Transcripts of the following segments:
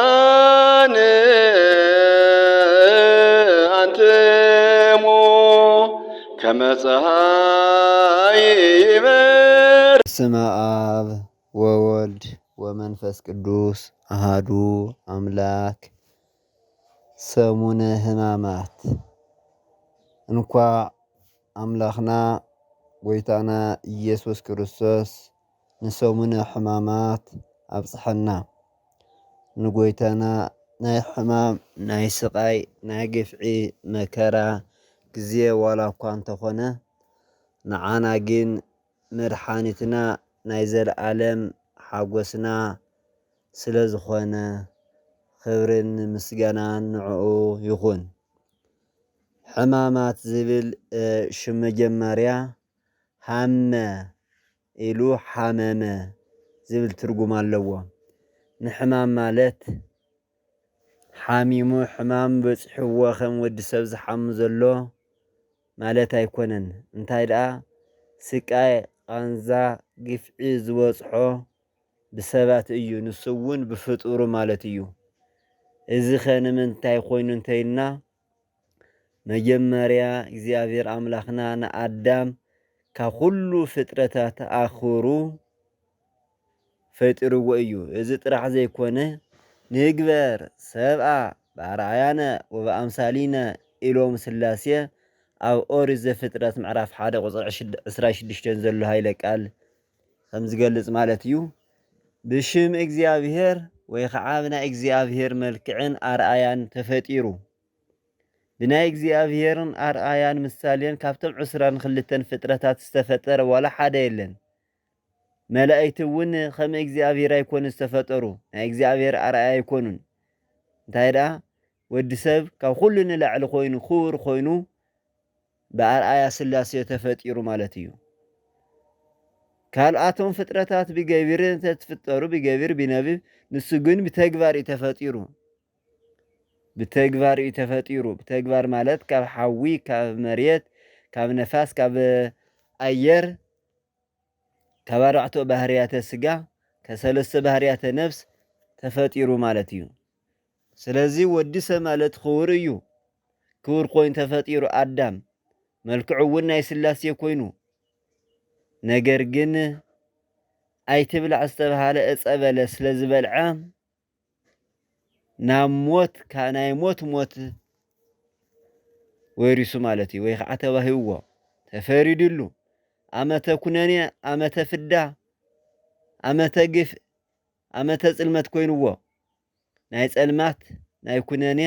አጋዝያን አንትሙ ከመፀሐይ ይበር። በስመ አብ ወወልድ ወመንፈስ ቅዱስ አሃዱ አምላክ። ሰሙነ ሕማማት እንኳ አምላኽና ጎይታና ኢየሱስ ክርስቶስ ንሰሙነ ሕማማት አብጽሐና። ንጎይታና ናይ ሕማም ናይ ስቃይ ናይ ግፍዒ መከራ ጊዜ ዋላ እኳ እንተኾነ ንዓና ግን መድሓኒትና ናይ ዘለዓለም ሓጎስና ስለ ዝኾነ ክብርን ምስጋናን ንዕኡ ይኹን። ሕማማት ዝብል ሽም መጀመርያ ሃመ ኢሉ ሓመመ ዝብል ትርጉም ኣለዎ። ንሕማም ማለት ሓሚሙ ሕማም በፂሕዎ ከም ወዲ ሰብ ዝሓሙ ዘሎ ማለት ኣይኮነን። እንታይ ደኣ ስቃይ ቃንዛ ግፍዒ ዝበፅሖ ብሰባት እዩ፣ ንሱ እውን ብፍጡሩ ማለት እዩ። እዚ ኸ ንምንታይ ኮይኑ እንተይልና መጀመርያ እግዚኣብሔር ኣምላኽና ንኣዳም ካብ ኩሉ ፍጥረታት ኣኽብሩ ፈጢርዎ እዩ። እዚ ጥራሕ ዘይኮነ ንግበር ሰብአ በኣርአያነ ወበኣምሳሊነ ኢሎም ስላሴ ኣብ ኦሪት ዘፍጥረት ምዕራፍ 1 ቁፅሪ 26 ዘሎ ሃይለ ቃል ከም ዝገልጽ ማለት እዩ። ብሽም እግዚኣብሔር ወይ ከዓ ብናይ እግዚኣብሔር መልክዕን ኣርአያን ተፈጢሩ። ብናይ እግዚኣብሔርን ኣርአያን ምሳሌን ካብቶም 22 ፍጥረታት ዝተፈጠረ ዋላ ሓደ የለን። መላእክቲ እውን ከም እግዚኣብሔር ኣይኮኑ ዝተፈጠሩ፣ ናይ እግዚኣብሔር ኣርአያ ኣይኮኑን። እንታይ ደኣ ወዲ ሰብ ካብ ኩሉ ንላዕሊ ኮይኑ ክቡር ኮይኑ ብኣርአያ ስላሴ ተፈጢሩ ማለት እዩ። ካልኣቶም ፍጥረታት ብገቢር ተፈጠሩ፣ ብገቢር ብነቢብ፣ ንሱ ግን ብተግባር እዩ ተፈጢሩ። ብተግባር እዩ ተፈጢሩ። ብተግባር ማለት ካብ ሓዊ፣ ካብ መሬት፣ ካብ ነፋስ፣ ካብ ኣየር፣ ካብ 4 ባህርያተ ስጋ፣ ካብ 3 ባህርያተ ነፍስ ተፈጢሩ ማለት እዩ። ስለዚ ወዲ ሰብ ማለት ክቡር እዩ። ክቡር ኮይኑ ተፈጢሩ ኣዳም መልክዑ እውን ናይ ስላሴ ኮይኑ፣ ነገር ግን ኣይትብላዕ ዝተባሃለ ዕፀ በለስ ስለ ዝበልዐ ናብ ሞት ናይ ሞት ወሪሱ ማለት እዩ። ወይ ከዓ ተዋሂብዎ ተፈሪድሉ ዓመተ ኩነኔ፣ ዓመተ ፍዳ፣ ዓመተ ግፍዕ፣ ዓመተ ጽልመት ኮይንዎ ናይ ጸልማት፣ ናይ ኩነኔ፣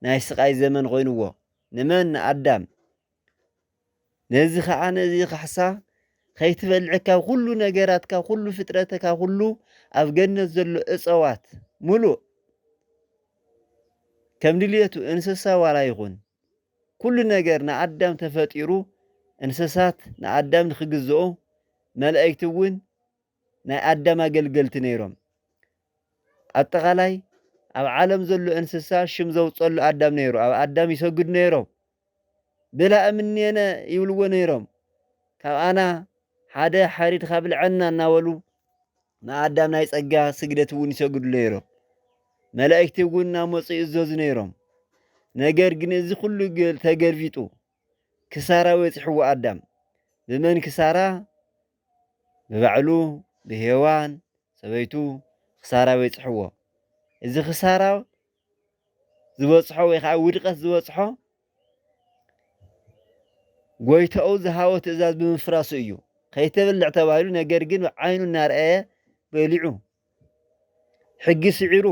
ናይ ስቃይ ዘመን ኮይንዎ ንመን? ንኣዳም። ነዚ ከዓ ነዚ ካሕሳ ከይትበልዕ ካብ ኩሉ ነገራት፣ ካብ ኩሉ ፍጥረት፣ ካብ ኩሉ ኣብ ገነት ዘሎ እፀዋት ሙሉእ ከም ድልየቱ እንስሳ ዋላ ይኹን ኩሉ ነገር ንኣዳም ተፈጢሩ። እንስሳት ንኣዳም ንክግዝኦ፣ መላእክቲ እውን ናይ ኣዳም ኣገልገልቲ ነይሮም። ኣጠቓላይ ኣብ ዓለም ዘሎ እንስሳ ሽም ዘውፀሉ ኣዳም ነይሩ። ኣብ ኣዳም ይሰግዱ ነይሮም። ብላ እምኔነ ይብልዎ ነይሮም። ካብኣና ሓደ ሓሪድካ ብልዐና እናበሉ ንኣዳም ናይ ፀጋ ስግደት እውን ይሰግዱ ነይሮም። መላእክቲ እውን እናመፁ ይእዘዙ ነይሮም። ነገር ግን እዚ ኩሉ ተገልቢጡ ክሳራ በፂሕዎ ኣዳም። ብመን ክሳራ? ብባዕሉ ብሄዋን ሰበይቱ ክሳራ በፂሕዎ። እዚ ክሳራ ዝበፅሖ ወይ ከዓ ውድቀት ዝበፅሖ ጎይታኡ ዝሃቦ ትእዛዝ ብምፍራሱ እዩ። ከይተበልዕ ተባሂሉ፣ ነገር ግን ዓይኑ እናርአየ በሊዑ፣ ሕጊ ስዒሩ፣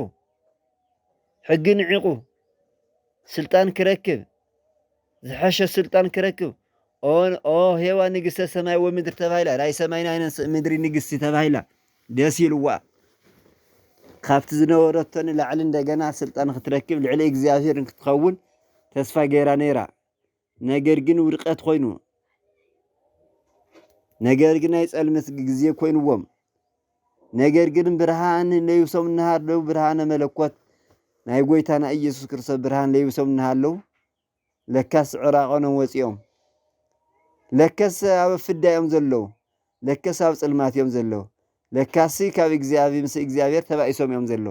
ሕጊ ንዒቑ፣ ስልጣን ክረክብ፣ ዝሐሸ ስልጣን ክረክብ። ኦ ሄዋን ንግስተ ሰማይ ወምድሪ ተባሂላ፣ ናይ ሰማይ ናይ ምድሪ ንግስቲ ተባሂላ ደስ ይልዋ ካብቲ ዝነበረቶ ንላዕሊ እንደገና ስልጣን ክትረክብ ልዕሊ እግዚኣብሔር ክትኸውን ተስፋ ገይራ ነይራ። ነገር ግን ውድቀት ኮይኑ፣ ነገር ግን ናይ ጸልመት ግዜ ኮይንዎም፣ ነገር ግን ብርሃን ለይብሶም እናሃለዉ ብርሃነ መለኮት ናይ ጎይታና ኢየሱስ ክርስቶስ ብርሃን ለይብሶም እናሃለዉ ለካስ ዕራቆኖም ወፂኦም፣ ለከስ ኣብ ፍዳ እዮም ዘለዉ፣ ለከስ ኣብ ጽልማት እዮም ዘለዉ። ለካሲ ካብ እግዚአብሔር ምስ እግዚአብሔር ተባኢሶም እዮም ዘሎ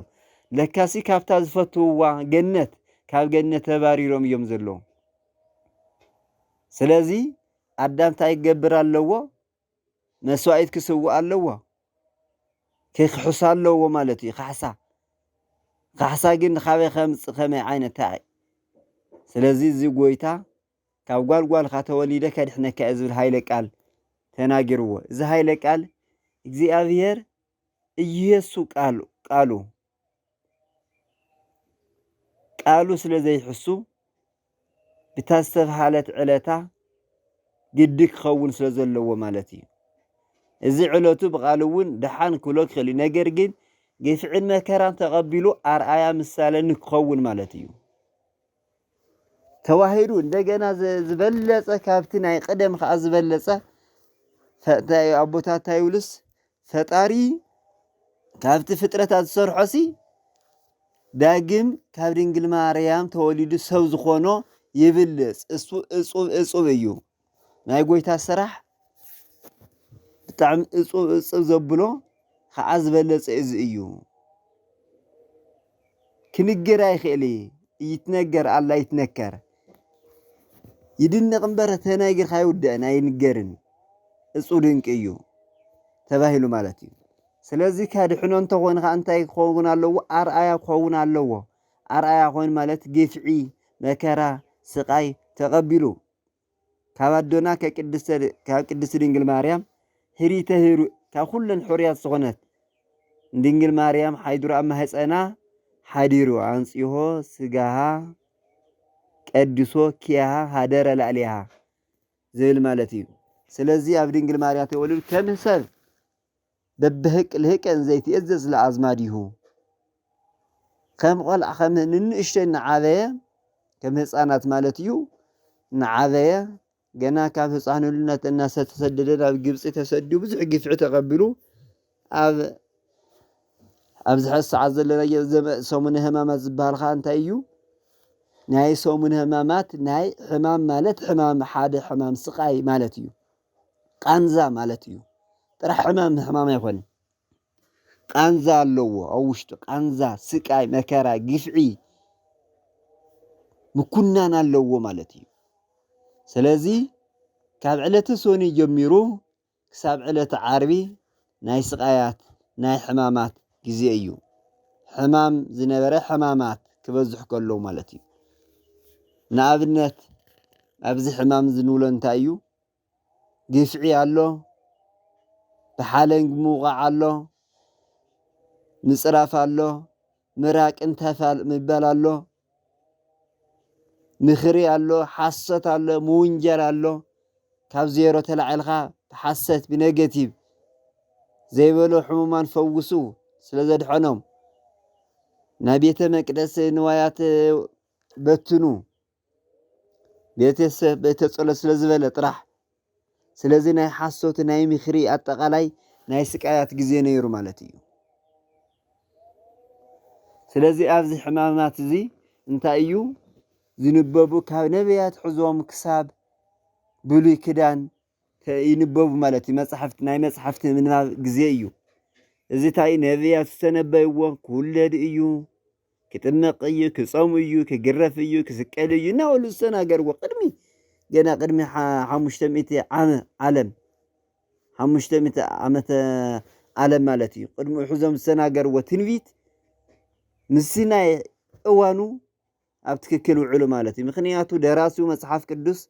ለካሲ ካብታ ዝፈትውዋ ገነት ካብ ገነት ተባሪሮም እዮም ዘሎ ስለዚ አዳም ታይ ይገብር ኣለዎ መስዋዕት ክስውእ ኣለዎ ከይክሕሳ ኣለዎ ማለት እዩ ካሕሳ ግን ካበይ ከምፅእ ከመይ ዓይነት ታይ ስለዚ እዚ ጎይታ ካብ ጓልጓልካ ተወሊደ ከድሕነካ ዝብል ሃይለ ቃል ተናጊርዎ እዚ ሃይለ ቃል እግዚአብሔር ኢየሱ ቃሉ ስለ ዘይሕሱ ብታስተብሃለት ዕለታ ግዲ ክኸውን ስለ ዘለዎ ማለት እዩ እዚ ዕለቱ ብቃሉ እውን ድሓን ክብሎ ክኽእል ነገር ግን ግፍዕን መከራን ተቐቢሉ አርአያ ምሳሌ ንክኸውን ማለት እዩ ተዋሂዱ እንደገና ዝበለፀ ካብቲ ናይ ቀደም ከዓ ዝበለፀ አቦታት ታይውልስ ፈጣሪ ካብቲ ፍጥረታት ዝሰርሖሲ ዳግም ካብ ድንግል ማርያም ተወሊዱ ሰብ ዝኾኖ ይብልፅ እጹብ እዩ ናይ ጎይታ ስራሕ ብጣዕሚ እጹብ ዘብሎ ከዓ ዝበለፀ እዚ እዩ ክንገር ኣይኽእል ይትነገር አላ ይትነከር ይድነቕ እምበር ተናጊርካ ይውድአን ኣይንገርን እጹብ ድንቅ እዩ ተባሂሉ ማለት እዩ ስለዚ ካድሕኖ እንተኾንካ እንታይ ክኸውን ኣለዎ አርአያ ክኸውን ኣለዎ አርአያ ኮይኑ ማለት ግፍዒ መከራ ስቃይ ተቐቢሉ ካብ አዶና ካብ ቅድስቲ ድንግል ማርያም ህሪተ ህሩ ካብ ኩለን ሕሩያት ዝኾነት ድንግል ማርያም ሓይዱራ ኣብ ማህፀና ሓዲሩ አንጽሆ ስጋሃ ቀድሶ ኪያሃ ሃደረ ላዕሊሃ ዝብል ማለት እዩ ስለዚ ኣብ ድንግል ማርያም ተወሊዱ ከም ሰብ በብህቅ ልህቀን ዘይትእዘዝ ለአዝማዲሁ ከም ቆልዓ ከም ንንእሽተይ እናዓበየ ከም ህፃናት ማለት እዩ እናዓበየ ገና ካብ ህፃንነት እናተሰደደ ናብ ግብፂ ተሰዲዱ ብዙሕ ግፍዒ ተቐቢሉ ኣብዚ ሕዚ ሰዓት ዘለናዮ ሰሙነ ሕማማት ዝበሃል ከዓ እንታይ እዩ ናይ ሰሙነ ሕማማት ናይ ሕማም ማለት ሕማም ሓደ ሕማም ስቃይ ማለት እዩ ቃንዛ ማለት እዩ ጥራሕ ሕማም ኣይኮነን ቃንዛ ኣለዎ ኣብ ውሽጡ ቃንዛ ስቃይ መከራ ግፍዒ ምኩናን ኣለዎ ማለት እዩ ስለዚ ካብ ዕለተ ሰኒ ጀሚሩ ክሳብ ዕለተ ዓርቢ ናይ ስቃያት ናይ ሕማማት ግዜ እዩ ሕማም ዝነበረ ሕማማት ክበዝሕ ከሎ ማለት እዩ ንኣብነት ኣብዚ ሕማም ዝንብሎ እንታይ እዩ ግፍዒ ኣሎ ብሓለንግ ምውቃዕ ኣሎ ምፅራፍ ኣሎ ምራቅ እንተፋል ምባል ኣሎ ምኽሪ ኣሎ ሓሰት ኣሎ ምውንጀል ኣሎ ካብ ዜሮ ተላዒልካ ብሓሰት ብኔጌቲቭ ዘይበሎ ሕሙማን ፈውሱ ስለ ዘድሐኖም ናይ ቤተ መቅደስ ንዋያት በትኑ ቤተ ጸሎት ስለ ዝበለ ጥራሕ ስለዚ ናይ ሓሶት ናይ ምኽሪ አጠቃላይ ናይ ስቃያት ግዜ ነይሩ ማለት እዩ ስለዚ ኣብዚ ሕማማት እዚ እንታይ እዩ ዝንበቡ ካብ ነቢያት ሒዞም ክሳብ ብሉይ ክዳን ይንበቡ ማለት እዩ መጽሓፍቲ ናይ መጽሓፍቲ ምንባብ ግዜ እዩ እዚ እንታይ ነቢያት ዝተነበይዎ ክውለድ እዩ ክጥመቕ እዩ ክጾም እዩ ክግረፍ እዩ ክስቀል እዩ እናበሉ ዝተናገርዎ ቅድሚ ገና ቅድሚ 500 ዓለም 500 ዓመተ ዓለም ማለት እዩ ቅድሚ ሒዞም ዝተናገርዎ ትንቢት ምስ ናይ እዋኑ ኣብ ትክክል ውዕሉ ማለት እዩ ምክንያቱ ደራሲው መጽሓፍ ቅዱስ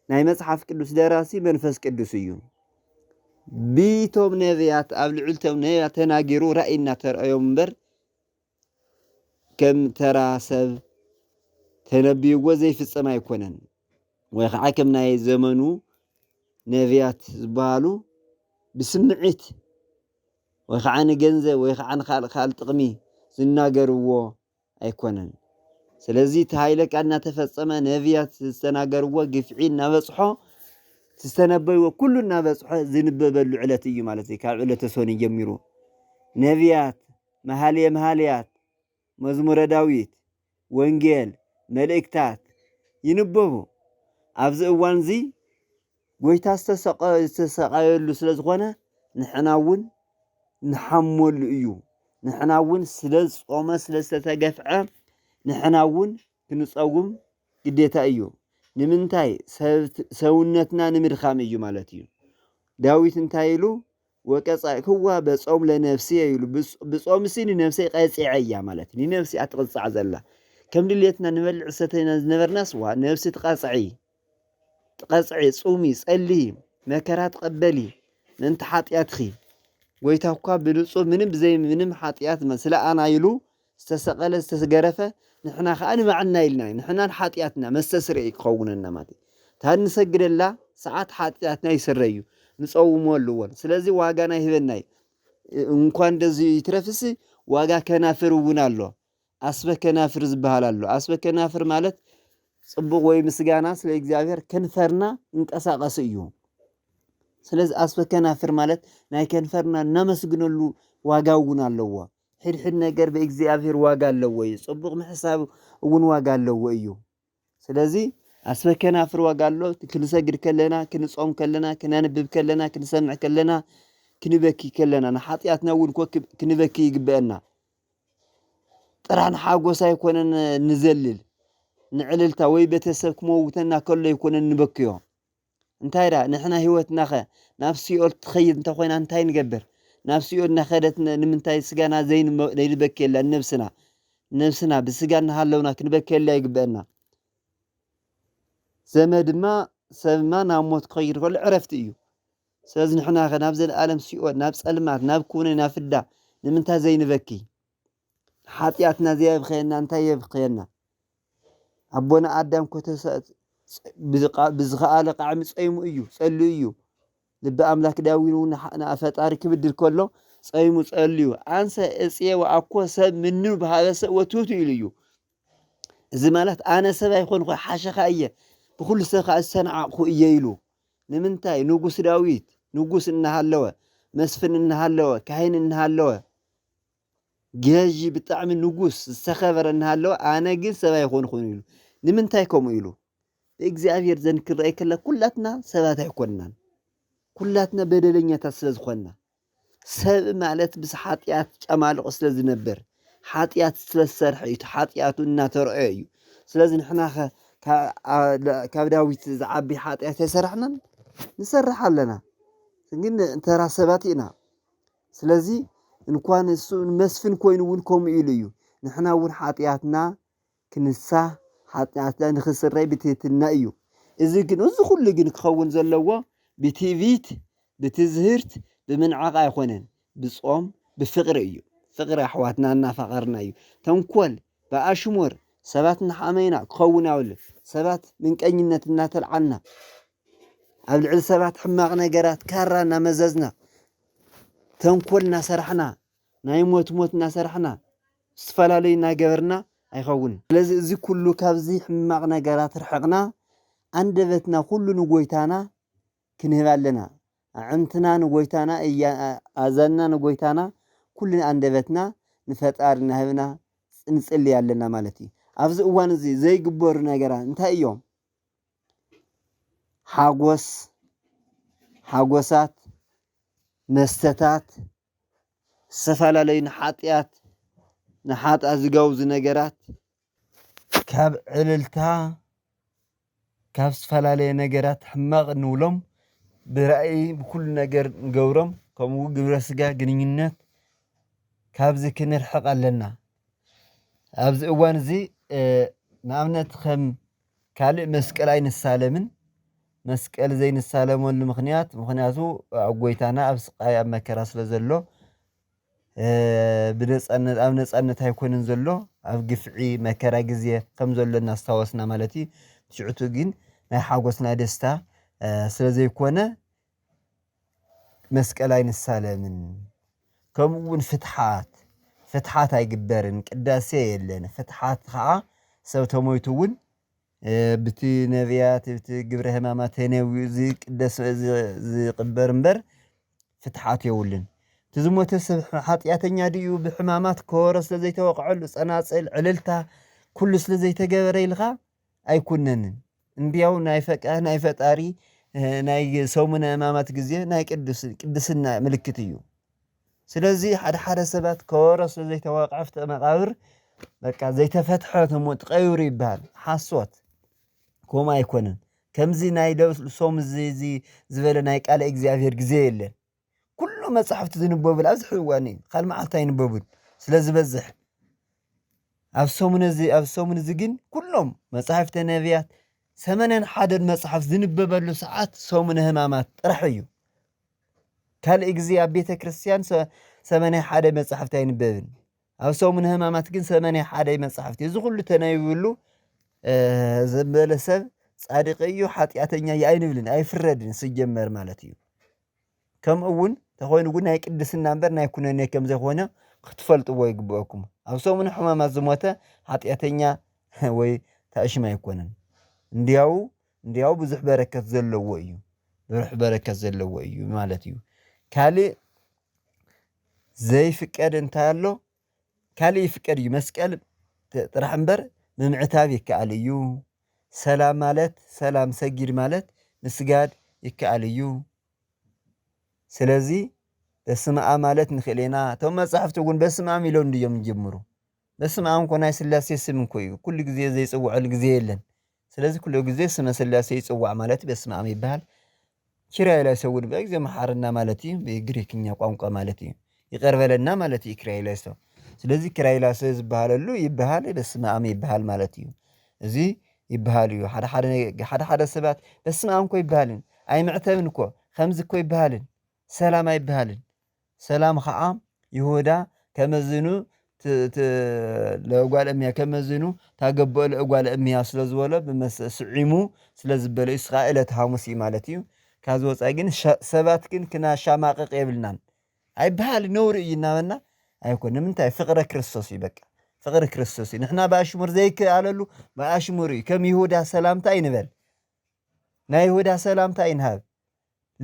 ናይ መጽሓፍ ቅዱስ ደራሲ መንፈስ ቅዱስ እዩ ቢቶም ነቢያት ኣብ ልዕልቶም ነቢያት ተናጊሩ ራእይ እናተረአዮም እምበር ከም ተራ ሰብ ተነቢይዎ ዘይፍጸም ኣይኮነን ወይ ከዓ ከም ናይ ዘመኑ ነቢያት ዝበሃሉ ብስምዒት ወይ ከዓ ንገንዘብ ወይ ከዓ ንኻልእ ጥቕሚ ዝናገርዎ ኣይኮነን ስለዚ ተሃይለ ቃል እናተፈጸመ ነቢያት ዝተናገርዎ ግፍዒ እናበጽሖ ዝተነበይዎ ኩሉ እናበጽሖ ዝንበበሉ ዕለት እዩ ማለት እዩ ካብ ዕለተ ሰኒ ጀሚሩ ነቢያት መሃልያት መዝሙረ ዳዊት ወንጌል መልእክታት ይንበቡ ኣብዚ እዋን እዚ ጎይታ ዝተሰቃየሉ ስለ ዝኾነ ንሕና እውን نحمل إيو نحناون سلز قوم سلز تتجفع نحناون كنصوم قديتا إيو نمنتاي سونتنا نمرخام إيو مالتيو داويت انتايلو وقصا كوا بصوم لنفسي يلو بصوم سين نفسي قاصعيا مالتي نفسي اتقصع زلا كم دليتنا نبلع ستينا نبرناس وا نفسي تقاصعي صومي صلي مكرات قبلي انت حاطياتخي ويتاوكا بلصو منم زي منم حاطيات مسلا انا يلو استسقل استسغرفه نحنا خان معنا يلنا نحنا حاطياتنا مستسري يخوننا ماتي تنسجدلا ساعات حاطياتنا يسريو نصومولون ስለዚህ ዋጋና ይበናይ እንኳን እንደዚህ ይትረፍስ ዋጋ ከናፍር ውናሎ አስበ ከናፍር ዝባላሎ አስበ ከናፍር ማለት ጽቡቅ ወይ ምስጋና ስለ እግዚአብሔር ከንፈርና እንቀሳቀስ እዩ ስለዚህ አስበ ከናፍር ማለት ናይ ከንፈርና እናመስግነሉ ዋጋው ውናለዋ ሕድሕድ ነገር በእግዚአብሔር ዋጋ አለው ወይ ጽቡቅ መሕሳብ እውን ዋጋ አለው ወይ እዩ ስለዚህ أسمكنا في الوقالو كنسجد كلنا كنصوم كلنا كننبب كلنا كنسمع كلنا كنبكي كلنا نحاطياتنا ونكوكب كنبكي يقبلنا طران حاجوسا يكون نزلل نعللتا وي بتسبك موتنا كله يكون نبكيو انتايرا نحنا هيوتنا خ نفسي قلت تخيل انت خوينا انتاي نقبر نفسي قلنا خدتنا نمنتاي سجانا زين نبكي لنفسنا نفسنا بسجانا هالونا كنبكي لا يقبلنا زمد ما سما ناموت خير كل عرفت إيو سازن حنا نابز العالم سيئو نابز ألمات ناب كوني نافدا نمنتا زي نبكي حاطياتنا زي بخيرنا انتا يبخيرنا أبونا آدم كتس بزغالق عمس أيمو إيو سألو إيو لبا أملاك داوينون أنا أفتاري كبدل كله سأيمو سألو أنسى إسيه وأكو سب منو بهذا سأوتوتو إليو زمالات أنا سبا يكون حاشا خاية بكل سخاء السنع خو إيلو نمنتاي نوجس داويت نوجس إنها اللوا مسفن إنها اللوا كاين إنها اللوا جاجي بتعم نوجس السخبر إنها اللوا أنا جل سبا يكون خونيلو نمنتاي كم إيلو إجزاء زين كرأي كلا كلاتنا سبات يكوننا كلاتنا بدلنيا تسلز خنا سب معلت بس حاتيات أمال أصل زنبر حاتيات سلسر حيت حاتيات الناتر أيو سلازن إحنا كابداويت زعبي حاتيات يسرحنا نسرح لنا سنجن ترى سباتنا سلازي نكون مسفن كوين ونكم إليو نحنا ون حاتياتنا كنسا حاتياتنا نخسر ري بتيتنا إيو إذا كن كل جن خون زلوا بتيفيت بتزهرت بمنعقة يخونن بصوم بفقر إيو فقر أحواتنا لنا فقرنا إيو تنقل بأشمر سباتنا حامينا خونا ولا سبات من كأننا تناتل عنا العل سبات حماقنا جرات كارنا مززنا تنقلنا سرحنا نايموت موتنا سرحنا سفلالينا جبرنا أيخون لازم زي كله كابزي حماقنا جرات رحقنا عندبتنا كل نقويتانا كنهبالنا عمتنا نقويتانا أزلنا نقويتانا كلنا عندبتنا نفتقارنا هبنا نسألي علينا مالتي أفز أوان زي قبور نجرا انتهى يوم حاقوسات مستتات سفالة لي نحاطيات نحاط أزقوز نجرات كاب عللتا كاب سفالة لي نجرات حماغ نولم برأيي بكل نجر نقورم كمو قبرسقا قنينات كاب زي كنرحق لنا أبز أوان زي نعمنت خم كالي مسكال عين السالمين مسكال زين السالمون مخنياتو عقويتانا أبسقاي أما كراس لزلو بدس أمنس أنت هيكون نزلو أبقفعي مكرا قزية كم زلو الناس تاوسنا مالتي تشعتو جين نحاقوسنا دستا سلزي يكونا مسكال عين السالمين كمون فتحات هاي قبارن قداسي يلنا فتحات خاء سوتو مويتون بتي نبيات بتي قبر همامات هنوي زي قداس زي قبرنبر فتحات يولن تزمو تسبح حاطياتنيا ديو بحمامات كورس لزي توقعلو صناصل عللتا كل سلزي تجبري لغا ايكونن اندياو ناي فطاري ناي سومنا امامات غزي ناي قدسنا ملكتيو ስለዚ ሓደ ሰባት ከወረስ ዘይተዋቃዕፍ መቃብር በቃ ዘይተፈትሐት ሞት ቀይሩ ይበሃል ሓሶት ከምኡ ኣይኮነን ከምዚ ናይ ሶም እዚ ዝበለ ናይ ቃል እግዚአብሔር ግዜ የለን ኩሉ መጽሓፍቲ ዝንበቡ ኣብዚ ሕዋን እዩ ካልእ መዓልቲ ኣይንበቡን ስለ ዝበዝሕ ኣብ ሰሙን እዚ ግን ኩሎም መጽሓፍቲ ነቢያት 81 መጽሓፍ ዝንበበሉ ሰዓት ሰሙን ሕማማት ጥራሕ እዩ ካልእ ግዜ ኣብ ቤተ ክርስቲያን 81 መጽሓፍቲ ኣይንበብን ኣብ ሰሙን ሕማማት ግን 81 መጽሓፍቲ እዚ ኩሉ ተነቢብሉ ዘበለ ሰብ ጻድቅ እዩ ሓጢአተኛ ኣይንብልን ኣይፍረድን ሲጀመር ማለት እዩ ከምኡ እውን ተኾይኑ ግን ናይ ቅድስና እምበር ናይ ኩነኔ ከም ዘይኮነ ክትፈልጥዎ ይግብአኩም ኣብ ሰሙን ሕማማት ዝሞተ ሓጢአተኛ ወይ ተእሽም ኣይኮነን እንዲያው ብዙሕ በረከት ዘለዎ እዩ ብዙሕ በረከት ዘለዎ እዩ ማለት እዩ ካልእ ዘይፍቀድ እንታይ ኣሎ ካልእ ይፍቀድ እዩ መስቀል ጥራሕ እምበር ምምዕታብ ይከኣል እዩ ሰላም ማለት ሰላም ሰጊድ ማለት ምስጋድ ይከኣል እዩ ስለዚ በስመ አብ ማለት ንኽእል ኢና እቶም መጻሕፍቲ እውን በስመ አብ ኢሎም ድዮም ይጅምሩ በስመ አብ እኮ ናይ ስላሴ ስም እኮ እዩ ኩሉ ግዜ ዘይፅውዐሉ ግዜ የለን ስለዚ ኩሉ ግዜ ስመ ስላሴ ይፅዋዕ ማለት በስመ አብ ይበሃል ኪርያላይሶ እውን በጊዜ መሓርና ማለት እዩ ብግሪክኛ ቋንቋ ማለት እዩ ይቀርበለና ማለት እዩ ኪርያላይሶ ስለዚ ኪርያላይሶ ዝበሃለሉ ይበሃል በስመ አብ ይበሃል ማለት እዩ እዚ ይበሃል እዩ ሓደ ሰባት በስመ አብ እኮ ይበሃልን ኣይምዕተብን እኮ ከምዚ እኮ ይበሃልን ሰላም ኣይበሃልን ሰላም ከዓ ይሁዳ ከመዝኑ ለጓል እምያ ከመዝኑ ታገብኦ ለጓል እምያ ስለ ዝበሎ ብመስዕሙ ስለ ዝበለ እስራኤል ተሃሙስ ማለት እዩ ካዝ ወፃኢ ግን ሰባት ግን ክናሻማቅቅ የብልናን ኣይበሃል ነውሪ እዩ እናበልና ኣይኮን ንምንታይ ፍቅረ ክርስቶስ እዩ በቃ ፍቅሪ ክርስቶስ እዩ ንሕና ብኣሽሙር ዘይከኣለሉ ብኣሽሙር እዩ ከም ይሁዳ ሰላምታ ይንበል ናይ ይሁዳ ሰላምታ ይንሃብ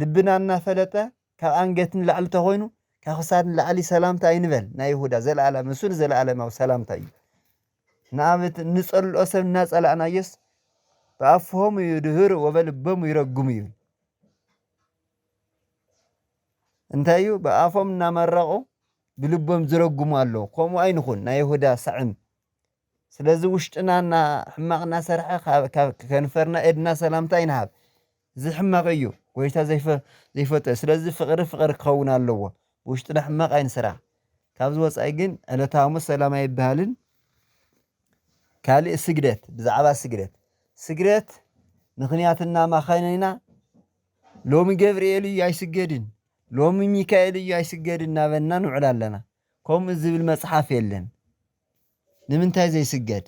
ልብና እናፈለጠ ካብ አንገትን ላዕሊ ተኾይኑ ካብ ክሳድን ላዕሊ ሰላምታ ይንበል ናይ ይሁዳ ዘለዓለም እሱን ዘለዓለማዊ ሰላምታ እዩ ንኣብነት ንጸልኦ ሰብ እናጸላእናየስ ብኣፍሆም ይድህሩ ወበልቦም ይረጉሙ እዩ እንታይ እዩ ብኣፎም እናመረቑ ብልቦም ዝረጉሙ ኣለዉ ከምኡ ኣይንኹን ናይ ይሁዳ ሳዕም ስለዚ ውሽጥናና ሕማቕና ሰርሐ ከንፈርና ኤድና ሰላምታ ይንሃብ እዚ ሕማቕ እዩ ጎይታ ዘይፈጠ ስለዚ ፍቅሪ ክኸውን ኣለዎ ውሽጥና ሕማቕ ኣይንስራሕ ካብዚ ወፃኢ ግን ዕለተ ሐሙስ ሰላም ኣይበሃልን ካልእ ስግደት ብዛዕባ ስግደት ምክንያት እናማኸነና ሎሚ ገብርኤል እዩ ኣይስገድን ሎሚ ሚካኤል እዩ ኣይስገድን እናበልና ንውዕል ኣለና ከምኡ ዝብል መጽሓፍ የለን ንምንታይ ዘይስገድ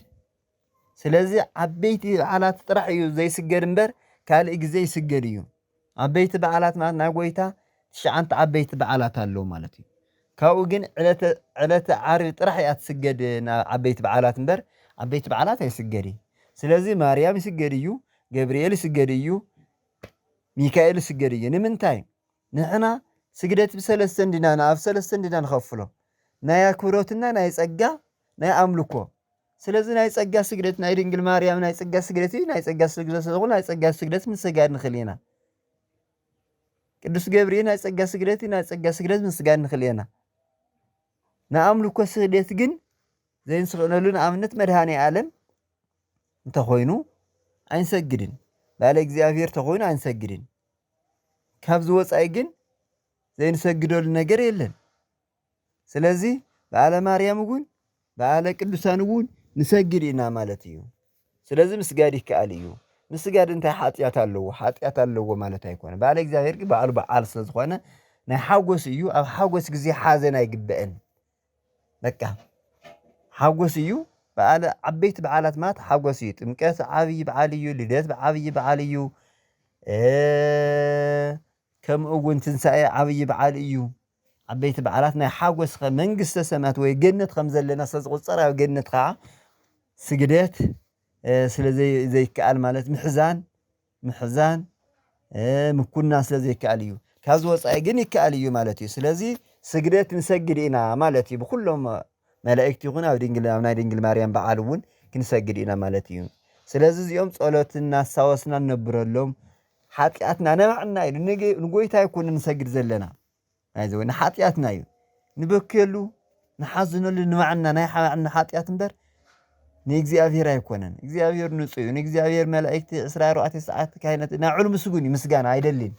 ስለዚ ዓበይቲ በዓላት ጥራሕ እዩ ዘይስገድ እምበር ካልእ ግዜ ይስገድ እዩ ዓበይቲ በዓላት ማለት ናይ ጎይታ 9 ዓበይቲ በዓላት ኣለዉ ማለት እዩ ካብኡ ግን ዕለተ ዓርቢ ጥራሕ እያ ትስገድ ዓበይቲ በዓላት እምበር ዓበይቲ በዓላት ኣይስገድ ስለዚ ማርያም ይስገድ እዩ ገብርኤል ይስገድ እዩ ሚካኤል ይስገድ እዩ ንምንታይ ንሕና ስግደት ብሰለስተ እንዲና ኣብ ሰለስተ እንዲና ንኸፍሎ ናይ ኣክብሮትና ናይ ጸጋ ናይ ኣምልኮ ስለዚ ናይ ጸጋ ስግደት ናይ ድንግል ማርያም ናይ ጸጋ ስግደት እዩ ናይ ጸጋ ስግደት ስለዝኾነ ናይ ጸጋ ስግደት ምስጋድ ንኽእል ኢና ቅዱስ ገብርኤል ናይ ጸጋ ስግደት ናይ ጸጋ ስግደት ምስጋድ ንኽእል ኢና ንኣምልኮ ስግደት ግን ዘይንስኽእለሉ ንኣብነት መድሃኒ ዓለም እንተኾይኑ ኣይንሰግድን ባለ እግዚኣብሔር ተኾይኑ ኣይንሰግድን ካብዚ ወፃኢ ግን ዘይንሰግደሉ ነገር የለን ስለዚ በዓለ ማርያም እውን በዓለ ቅዱሳን እውን ንሰግድ ኢና ማለት እዩ ስለዚ ምስጋድ ይከኣል እዩ ምስጋድ እንታይ ሓጢአት ኣለዎ ማለት ኣይኮነ በዓለ እግዚኣብሔር ግን በዓሉ በዓል ስለ ዝኾነ ናይ ሓጎስ እዩ ኣብ ሓጎስ ግዜ ሓዘን ኣይግበአን በቃ ሓጎስ እዩ በዓለ ዓበይቲ በዓላት ማለት ሓጎስ እዩ ጥምቀት ዓብይ በዓል እዩ ልደት ዓብይ በዓል እዩ ከምኡ እውን ትንሳኤ ዓብይ በዓል እዩ ዓበይቲ በዓላት ናይ ሓጎስ መንግስተ ሰማያት ወይ ገነት ከም ዘለና ስለዝቁፀር ኣብ ገነት ከዓ ስግደት ስለ ዘይከኣል ማለት ምሕዛን ምኩና ስለ ዘይከኣል እዩ ካብዚ ወፃኢ ግን ይከኣል እዩ ማለት እዩ ስለዚ ስግደት ንሰግድ ኢና ማለት እዩ ብኩሎም መላእክቲ ይኹን ኣብ ናይ ድንግል ማርያም በዓል እውን ክንሰግድ ኢና ማለት እዩ ስለዚ እዚኦም ጸሎት እናሳወስና ነብረሎም ሓጢአትና ነባዕና እዩ ንጎይታ ይኩን ንሰግድ ዘለና ኣይዘው ንሓጢአትና እዩ نبكيلو نحزنو لنمعنا نايحنا حاتيات مبر نيجزيافير أيكونن إجزيافير نصيو نيجزيافير ملائكة إسرائيل وقت ساعات كائنات نعلم مسجوني مسجان عيدلين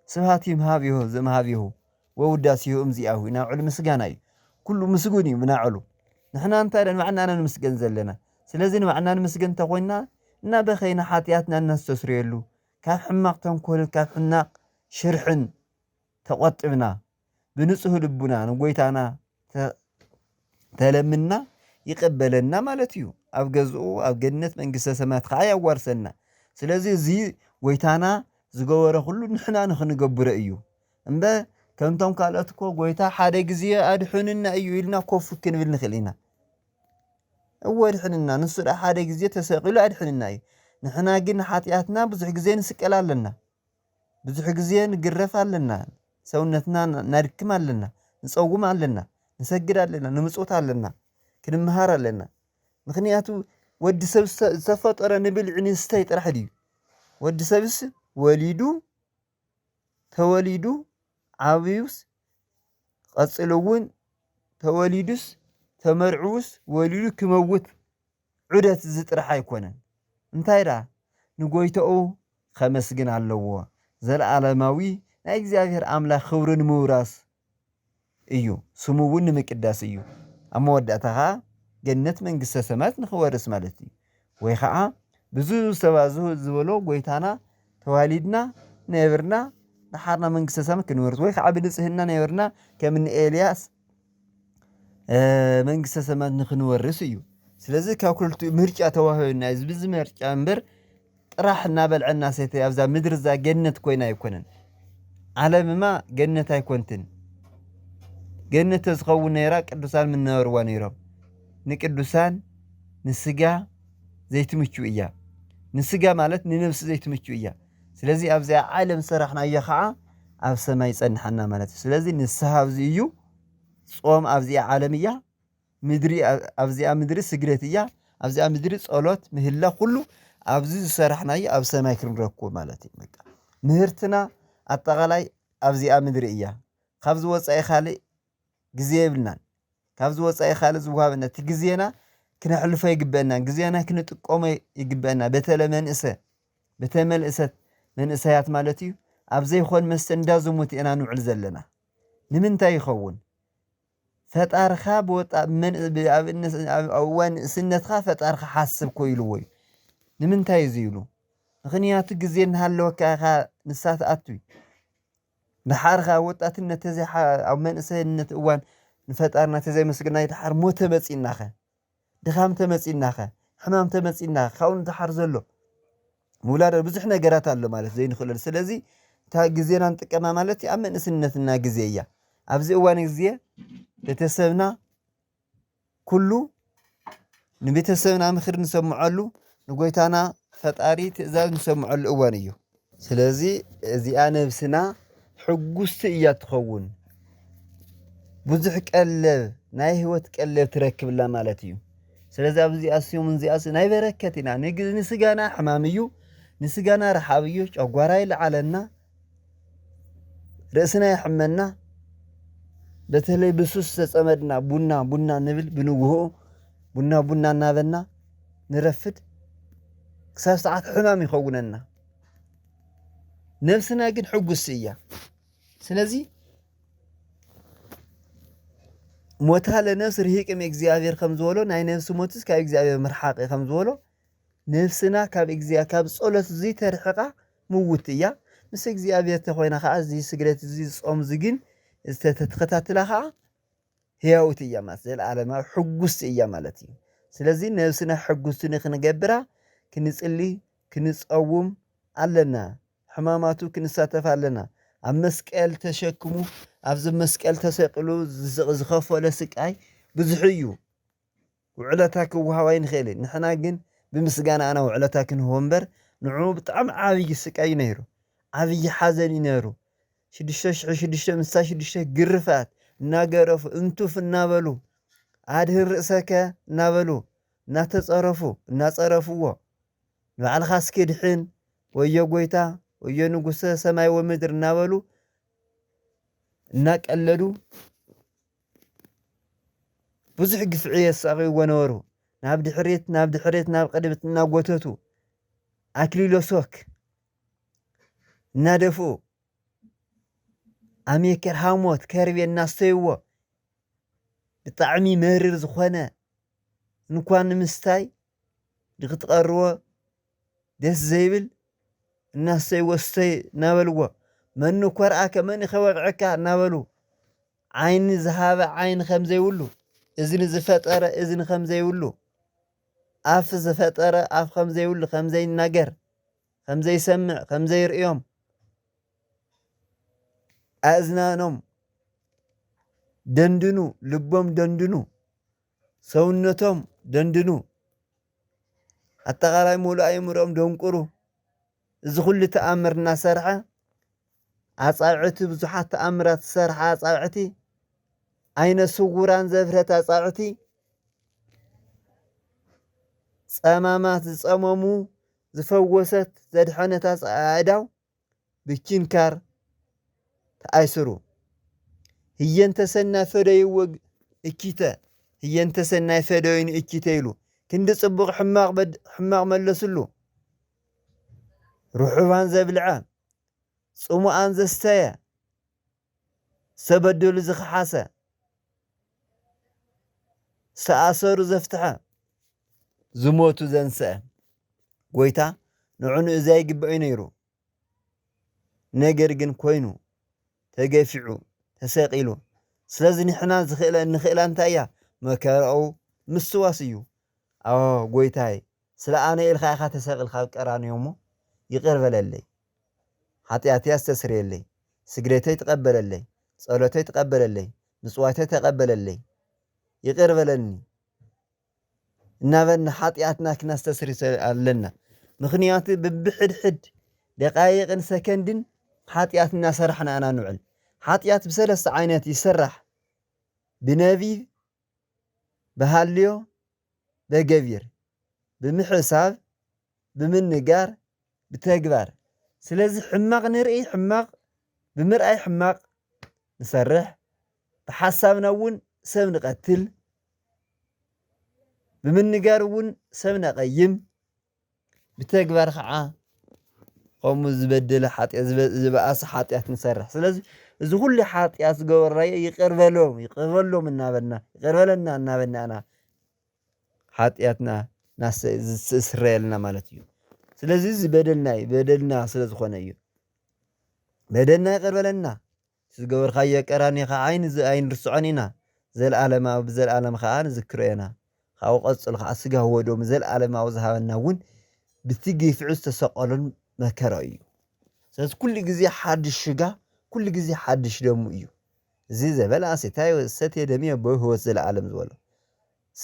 سبهاتي مهابيه زمهابيه ووداسيه أمزياه نعلم مسجاناي كله مسجوني منعلو نحنا أنت معنا أنا نمسجن زلنا سلازين معنا نمسجن تقولنا نبخينا حاتياتنا الناس تسريلو كاف حماق تنكل كاف حناق شرحن تقطبنا بنصه لبنا نقويتانا تلمنا يقبلنا مالتيو أب جزء أب جنة من قصة سمات خايا ورسنا سلازي زي ويتانا زجوره كله نحنا نخنقبر أيو أمبا كنتم قالتكو ويتا حدا جزية أدحننا أيو إلنا كوف كن بالنخلينا أول حننا نصر حدا جزية تساقيلو أدحننا أيو نحنا قلنا حاتياتنا بزح جزية نسكال لنا بزح جزية نقرف لنا سونتنا نركم لنا نصوم لنا نسجد لنا نمسوت لنا كنمهار لنا مخنياتو ود سبس سفطر نبل عنستي طرح دي ود سبس وليدو توليدو عابيوس قصلون توليدس تمرعوس وليدو كموت عدت زطرح يكونن انتايرا نغويتو خمسجن علوا زلعالماوي ናይ እግዚአብሔር አምላክ ክብርን ምውራስ እዩ ስሙ እውን ንምቅዳስ እዩ ኣብ መወዳእታኻ ገነት መንግስተ ሰማያት ንኽወርስ ማለት እዩ ወይ ከዓ ብዙ ሰባት ዝበሎ ጎይታና ተዋሊድና ነብርና ንሓርና መንግስተ ሰማያት ክንወርስ ወይ ከዓ ብንጽህና ነብርና ከምኒ ኤልያስ መንግስተ ሰማያት ንኽንወርስ እዩ ስለዚ ካብ ኩልቱ ምርጫ ተዋህበና ዝብዝ ምርጫ እምበር ጥራሕ እናበልዐና ሰተ ኣብዛ ምድር ዛ ገነት ኮይና ኣይኮነን ዓለምማ ገነት ኣይኮንትን ገነት ተዝኸውን ነይራ ቅዱሳን ምነበርዋ ነይሮም ንቅዱሳን ንስጋ ዘይትምቹ እያ ንስጋ ማለት ንነፍሲ ዘይትምቹ እያ ስለዚ ኣብዛ ዓለም ሰራሕናዮ ከዓ ኣብ ሰማይ ጸንሐና ማለት እዩ ስለዚ ንስሓ ኣብዚ እዩ ጾም ኣብዚ ዓለም እያ ምድሪ ኣብዚ ምድሪ ስግደት እያ ኣብዚ ምድሪ ጸሎት ምህላ ኩሉ ኣብዚ ዝሰራሕናዮ ኣብ ሰማይ ክንረክቦ ማለት እዩ በቃ ምህርትና አጠቃላይ ኣብዚ ምድሪ እያ ካብዚ ወፃኢ ካልእ ግዜ ይብልናን ካብዚ ወፃኢ ካልእ ዝውሃበና እቲ ግዜና ክነሕልፎ ይግበአና ግዜና ክንጥቀሞ ይግበአና በተመልእሰት መንእሰያት ማለት እዩ ኣብ ዘይኮን መስተ እንዳዝሙት ኢና ንውዕል ዘለና ንምንታይ ይኸውን ፈጣርኻ ብወጣ ንእስነትካ ፈጣርካ ሓስብ ኮይልዎ እዩ ንምንታይ ዝይብሉ ምክንያቱ ግዜ እናሃለወካ ኢኻ ንሳት ኣቱይ ድሓርኻ ወጣትነት ተዘይ ኣብ መንእሰይነት እዋን ንፈጣርና ተዘይ መስግና ድሓር ሞተ መፂናኸ ድኻም ተመፂናኸ ሕማም ተመፂናኸ ካብኡ ድሓር ዘሎ ውላድ ብዙሕ ነገራት ኣሎ ማለት ዘይንኽእል ስለዚ እታ ግዜና ንጥቀማ ማለት ኣብ መንእስነትና ግዜ እያ ኣብዚ እዋን ግዜ ቤተሰብና ኩሉ ንቤተሰብና ምክር ንሰምዐሉ ንጎይታና ፈጣሪ ትእዛዝ ንሰምዐሉ እዋን እዩ ስለዚ እዚኣ ነብስና ሕጉስቲ እያ ትኸውን ብዙሕ ቀለብ ናይ ህይወት ቀለብ ትረክብላ ማለት እዩ ስለዚ ኣብዚ ኣስዩምን እዚኣስ ናይ በረከት ኢና ንስጋና ሕማም እዩ ንስጋና ረሓብ እዩ ጨጓራ ይልዓለና ርእስና ይሕመና በተለይ ብሱስ ተጸመድና ቡና ንብል ብንግሆ ቡና እናበና ንረፍድ ክሳብ ሰዓት ሕማም ይኸውነና ነፍስና ግን ሕጉስ እያ ስለዚ ሞታ ለነፍስ ርሂቅም እግዚአብሔር ከም ዝበሎ ናይ ነፍሲ ሞትስ ካብ እግዚአብሔር ምርሓቅ ከም ዝበሎ ነፍስና ካብ እግዚአብሔር ካብ ጸሎት እዚ ተርሕቃ ምውት እያ ምስ እግዚአብሔር ተኮይና ከዓ እዚ ስግደት እዚ ጾም ዝግን ዝተተከታተላ ከዓ ህያውት እያ ማለት ዘለዓለማ ሕጉስ እያ ማለት እዩ ስለዚ ነፍስና ሕጉስ ንክንገብራ ክንጽሊ ክንጸውም ኣለና ሕማማቱ ክንሳተፍ ኣለና ኣብ መስቀል ተሸክሙ ኣብዚ መስቀል ተሰቅሉ ዝኸፈለ ስቃይ ብዙሕ እዩ ውዕለታ ክወሃባ ይንኽእል ንሕና ግን ብምስጋና ኣና ውዕለታ ክንህቦ እምበር ንዑ ብጣዕሚ ዓብይ ስቃይ ነይሩ ዓብይ ሓዘን ነይሩ 666 ግርፋት እናገረፉ እንቱፍ እናበሉ ኣድህር ርእሰከ እናበሉ እናጸረፍዎ ንባዕልኻ እስኪድሕን ወዮ ጎይታ ወዮ ንጉሰ ሰማይ ወምድር እናበሉ እናቀለዱ ብዙሕ ግፍዕየ ሰቂይዎ ነበሩ ናብ ድሕሪት ናብ ቅድሚት እናጎተቱ ኣክሊሎ ሶክ እናደፍኡ ኣሜከር ሃሞት ከርቤ እናስተይዎ ብጣዕሚ መሪር ዝኾነ እንኳን ንምስታይ ንክትቐርቦ ደስ ዘይብል እናስተይዎ ስተይ እናበልዎ መኑ ኮርኣከ መን ከወቅዐካ እናበሉ ዓይኒ ዝሃበ ዓይኒ ከም ዘይብሉ እዝኒ ዝፈጠረ እዝኒ ከም ዘይብሉ ኣፍ ዝፈጠረ ኣፍ ከም ዘይብሉ ከም ዘይናገር ከም ዘይሰምዕ ከም ዘይርእዮም ኣእዝናኖም ደንድኑ ልቦም ደንድኑ ሰውነቶም ደንድኑ ኣጠቃላይ ሙሉእ ኣእምሮኦም ደንቁሩ እዚ ኩሉ ተኣምር እናሰርሐ ኣጻብዕቲ ብዙሓት ተኣምራት ዝሰርሐ ኣጻብዕቲ ዓይነ ስውራን ዘብረት ኣጻብዕቲ ፀማማት ዝፀመሙ ዝፈወሰት ዘድሐነት ኣእዳው ብችንካር ተኣይስሩ ህየንተ ሰናይ ፈደይዎ እኪተ ህየንተ ሰናይ ፈደይኒ እኪተ ኢሉ ክንዲ ጽቡቕ ሕማቕ መለስሉ ርሑባን ዘብልዐ ጽሙኣን ዘስተየ ሰበደሉ ዝኸሓሰ ሰኣሰሩ ዘፍትሐ ዝሞቱ ዘንስአ ጎይታ ንዕኑ እዛ ይግብኦ ነይሩ ነገር ግን ኮይኑ ተገፊዑ ተሰቂሉ ስለዚ ንሕና ንኽእላ እንታይ እያ መከራኡ ምስዋስ እዩ ኣዎ ጎይታይ ስለ ኣነ ኢልካ ኢኻ ተሰቂልካ ኣብ ቀራንዮ እሞ ይቅር በለለይ ሓጢኣተይ ኣስተስርየለይ ስግደተይ ተቀበለለይ ጸሎተይ ተቀበለለይ ምጽዋተይ ተቀበለለይ ይቅር በለኒ እናበልና ሓጢኣትና ክናስተስሪ ኣለና ምክንያቱ ብብሕድሕድ ደቃይቅን ሰከንድን ሓጢኣት እናሰራሕና ኢና ንውዕል ሓጢኣት ብሰለስተ ዓይነት ይስራሕ ብነቢብ ብሃልዮ በገቢር ብምሕሳብ ብምንጋር ብተግባር ስለዚ ሕማቕ ንርኢ ሕማቕ ብምርኣይ ሕማቕ ንሰርሕ ብሓሳብና እውን ሰብ ንቐትል ብምንጋር እውን ሰብ ነቐይም ብተግባር ከዓ ከምኡ ዝበደለ ሓጢኣት ዝበኣሰ ሓጢኣት ንሰርሕ ስለዚ እዚ ኩሉ ሓጢኣት ዝገበርናዮ ይቅር በሎም እናበልና ይቅር በለና እናበልና ኢና ሓጢኣትና ዝስረየልና ማለት እዩ ስለዚ እዚ በደልና ስለ ዝኾነ እዩ በደልና ይቅር በለና ዝገበርካዮ ቀራንዮ ከዓ ኣይንርስዖን ኢና ዘለኣለማዊ ብዘለኣለም ከዓ ንዝክሮ ኢና ካብኡ ቀፅሉ ከዓ ስጋ ወዶም ዘለኣለማዊ ዝሃበና እውን ብቲ ጊፍዑ ዝተሰቀሉን መከራ እዩ ስለዚ ኩሉ ግዜ ሓድሽ ስጋ ኩሉ ግዜ ሓድሽ ደሙ እዩ እዚ ዘበልዓ ሰትየ ደምየ ብህይወት ዘለኣለም ዝበሎ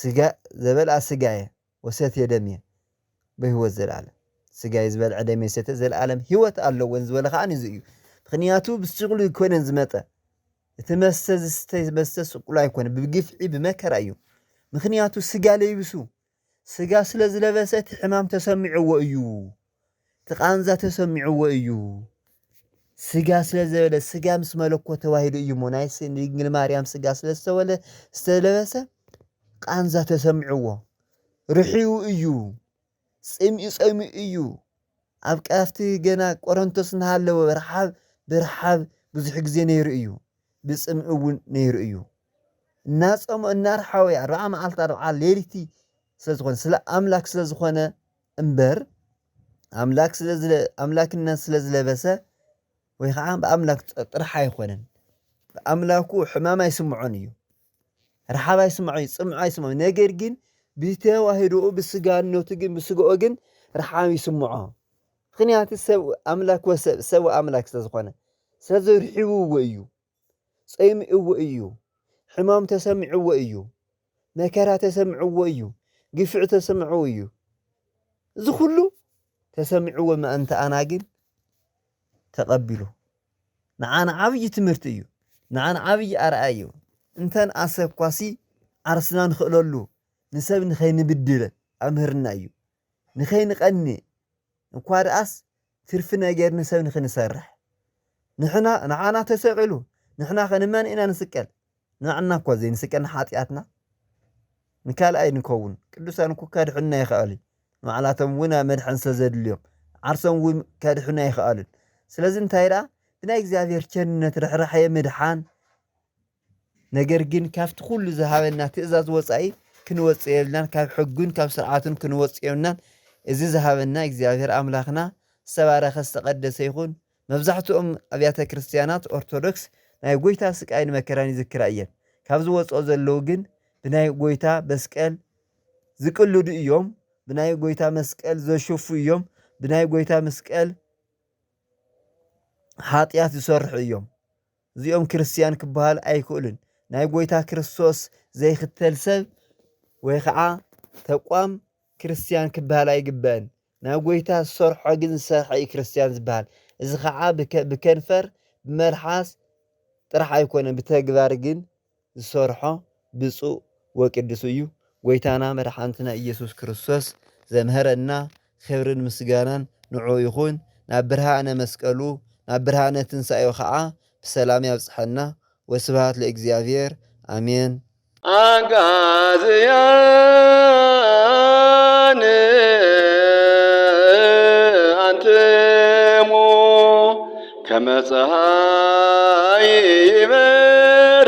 ስጋ ዘበልዓ ስጋየ ወሰትየ ደምየ ብህይወት ዘለኣለም ስጋየ ዝበልዐ ደምየ ሰትየ ዘለኣለም ህይወት ኣለዎን ዝበለ ከዓ እዚ እዩ ምክንያቱ ብስቅሉ ይኮነን ዝመፀ እቲ መስተ ዝስተይ መስተ ስቅሉ ኣይኮነ ብግፍዒ ብመከራ እዩ ምክንያቱ ስጋ ለይብሱ ስጋ ስለ ዝለበሰ እቲ ሕማም ተሰሚዕዎ እዩ እቲ ቃንዛ ተሰሚዕዎ እዩ ስጋ ስለ ዝበለ ስጋ ምስ መለኮት ተዋሂዱ እዩ ሞ ናይ ድንግል ማርያም ስጋ ስለ ዝተለበሰ ቃንዛ ተሰሚዕዎ ርሒቡ እዩ ፀሚኡ እዩ ኣብ ቃፍቲ ገና ቆሮንቶስ እናሃለወ ብረሓብ ብዙሕ ግዜ ነይሩ እዩ ብፅምኢ እውን ነይሩ እዩ እናፀምኦ እናርሓወ 40 መዓልቲ 40 ሌሊቲ ስለዝኾነ ስለ ኣምላክ ስለዝኾነ እምበር ኣምላክነት ስለዝለበሰ ወይ ከዓ ብኣምላክ ጥራሕ ኣይኮነን ብኣምላኩ ሕማም ኣይስምዖን እዩ ረሓብ ኣይስምዖ እዩ ፅምዖ ኣይስምዖ ነገር ግን ብተዋሂድኡ ብስጋነቱ ግን ብስግኦ ግን ረሓብ ይስምዖ ምክንያቱ ሰብ ኣምላክ ስለዝኾነ ስለዚ ርሒብዎ እዩ ፀሚእዎ እዩ ሕማም ተሰሚዕዎ እዩ መከራ ተሰሚዕዎ እዩ ግፍዕ ተሰሚዕዎ እዩ እዚ ኩሉ ተሰሚዕዎ ምእንተ ኣና ግን ተቐቢሉ ንዓና ዓብይ ትምህርቲ እዩ ንዓና ዓብይ ኣርኣያ እዩ እንተን ኣሰብኳሲ ዓርስና ንኽእለሉ ንሰብ ንኸይንብድለ ኣምህርና እዩ ንኸይንቐኒእ እኳ ደኣስ ትርፊ ነገር ንሰብ ንኽንሰርሕ ንዓና ተሰቂሉ ንሕና ኸ ንመን ኢና ንስቀል ንዓና እኳ ዘይንስቀል ንሓጢኣትና ንካልኣይ ንከውን ቅዱሳን እኮ ካድሑና ይኽኣሉ ንባዕላቶም እውን ኣብ መድሓን ዘድልዮም ዓርሶም እውን ካድሑና ይኽኣሉን ስለዚ እንታይ ደኣ ብናይ እግዚኣብሔር ቸርነት ርሕራሕየ ምድሓን ነገር ግን ካብቲ ኩሉ ዝሃበና ትእዛዝ ወፃኢ ክንወፅእ የብልናን ካብ ሕጉን ካብ ስርዓቱን ክንወፅእ የብልናን እዚ ዝሃበና እግዚኣብሔር ኣምላኽና ዝተባረኸ ዝተቐደሰ ይኹን መብዛሕትኦም ኣብያተ ክርስቲያናት ኦርቶዶክስ ናይ ጎይታ ስቃይን መከራን ይዝክራ እየን ካብ ዝወፅኦ ዘለዉ ግን ብናይ ጎይታ መስቀል ዝቅልዱ እዮም ብናይ ጎይታ መስቀል ዘሽፉ እዮም ብናይ ጎይታ መስቀል ሓጢአት ዝሰርሑ እዮም እዚኦም ክርስቲያን ክበሃል ኣይክእሉን ናይ ጎይታ ክርስቶስ ዘይኽተል ሰብ ወይ ከዓ ተቋም ክርስቲያን ክበሃል ኣይግበአን ናይ ጎይታ ዝሰርሖ ግን ዝሰርሐ እዩ ክርስቲያን ዝበሃል እዚ ከዓ ብከንፈር ብመልሓስ ጥራሕ ኣይኮነን ብተግባር ግን ዝሰርሖ ብፁዕ ወቅዱስ እዩ ጎይታና መድሓንትና ኢየሱስ ክርስቶስ ዘምሃረና ክብርን ምስጋናን ንዑ ይኹን ናብ ብርሃነ መስቀሉ ናብ ብርሃነ ትንሣኤው ከዓ ብሰላም ያብጽሐና ወስብሐት ለእግዚአብሔር አሜን አጋዝያን አንትሙ ከመ ፀሐይ